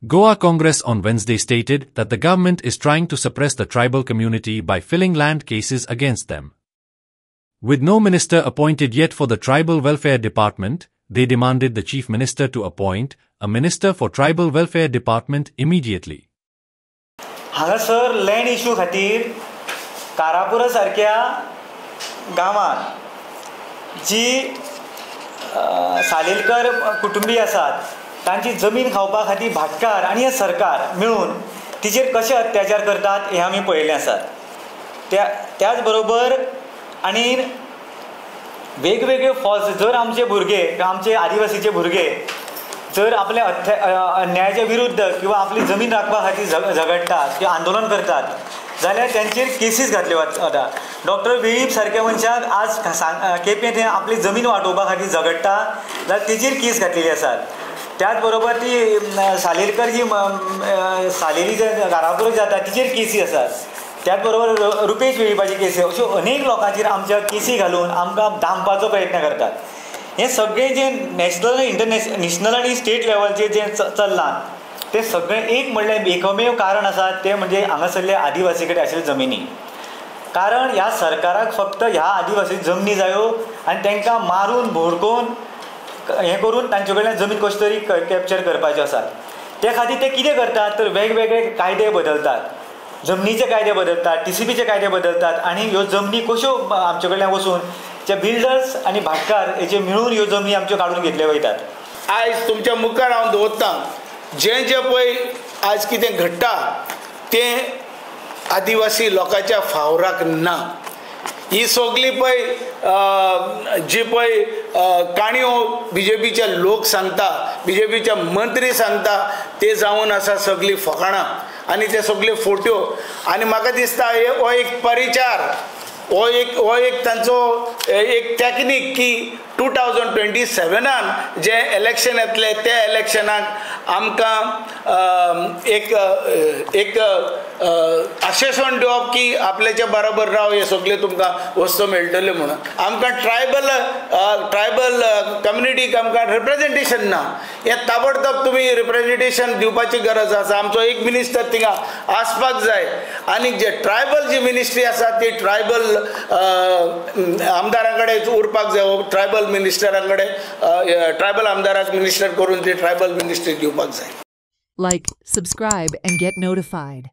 Goa Congress on Wednesday stated that the government is trying to suppress the tribal community by filing land cases against them. With no minister appointed yet for the Tribal Welfare Department, they demanded the Chief Minister to appoint a Minister for Tribal Welfare Department immediately. हांगासर land issue खातीर कारापुरा सारक्या गांवांत जी सालेलकर कुटुंबीय आसात तांची जमीन खावपा खातीर भाटकार आनी हे सरकार मेळून तिचेर कशे अत्याचार करतात हे आमी पळयल्लें आसात. त्याच बरोबर आनी वेगवेगळे फॉल्स जर आमचे भुरगे आमचे आदिवासीचे भुरगे जर आपल्या अन्यायाच्या विरुद्ध किंवा आपली जमीन राखपा खातीर झगडटात किंवा आंदोलन करतात जाल्यार त्यांचेर केसीस घातल्यो वता. डॉक्टर वेळीप सारक्या मनशाक आज केपें आपली जमीन वाटोवपा खातीर झगडटा जाल्यार तेचेर केस घातलेली आसात. त्याच बरोबर ती सालेलकर जी सालेली कारापुरा जाता तिचेर केसी आसात. त्याच बरोबर रुपेश वेळीपाची केसी अश्यो अनेक लोकांचेर आमच्या केसी घालून आमकां दामपाचो प्रयत्न करतात. हे सगळें जे नॅशनल आनी स्टेट लेवलचेर जे चल्लां ते सगळें एक म्हणल्यार एकमेव कारण आसा तें म्हणजे हांगासरल्या आदिवासी कडेन आशिल्ल्यो जमिनी. कारण ह्या सरकाराक फक्त ह्या आदिवासी जमनी जायो आनी तांकां मारून भोडकोवन हें करून तांचे कडल्यान जमीन कशी तरी कॅप्चर करपाच्यो आसात. ते खातीर ते कितें करतात तर वेगवेगळे कायदे बदलतात, जमनीचे कायदे बदलतात, TCPचे कायदे बदलतात आनी ह्यो जमनी कश्यो आमचे कडल्यान वचून जे बिल्डर्स आनी भाटकार हेचे मेळून ह्यो जमनी आमच्यो काडून घेतल्यो वयतात. आयज तुमच्या मुखार हांव दवरतां जें पळय आज कितें घडटा तें आदिवासी लोकांच्या फावराक ना. ही सगळी पळय जी पळय काणयो BJPचे लोक सांगता, BJPचे मंत्री सांगता ते जावन आसा सगळी फकाणां आनी ते सगळे फोटो. आनी म्हाका दिसता हो एक परिचार हो एक तांचो एक टॅक्नीक की 2027 जे इलेक्शन येतले ते इलेक्शनाक आमकां एक आश्वासन दिवप की आपल्याच्या बरोबर राव हे सगळे तुमकां वस्तू मेळटल्यो म्हणून. आमकां ट्रायबल कम्युनिटीक आमकां रिप्रेझेंटेशन ना. हें ताबडतोब तुमी रिप्रेझेंटेशन दिवपाची गरज आसा. आमचो एक मिनिस्टर थिंगा आसपाक जाय आनी जे ट्रायबल जी मिनिस्ट्री आसा ती ट्रायबल आमदारां कडेन उरपाक जाय. ट्रायबल मिनिस्टरां कडेन ट्रायबल आमदाराक मिनिस्टर करून ती ट्रायबल मिनिस्ट्री दिवपाक जाय. Like, subscribe and get notified.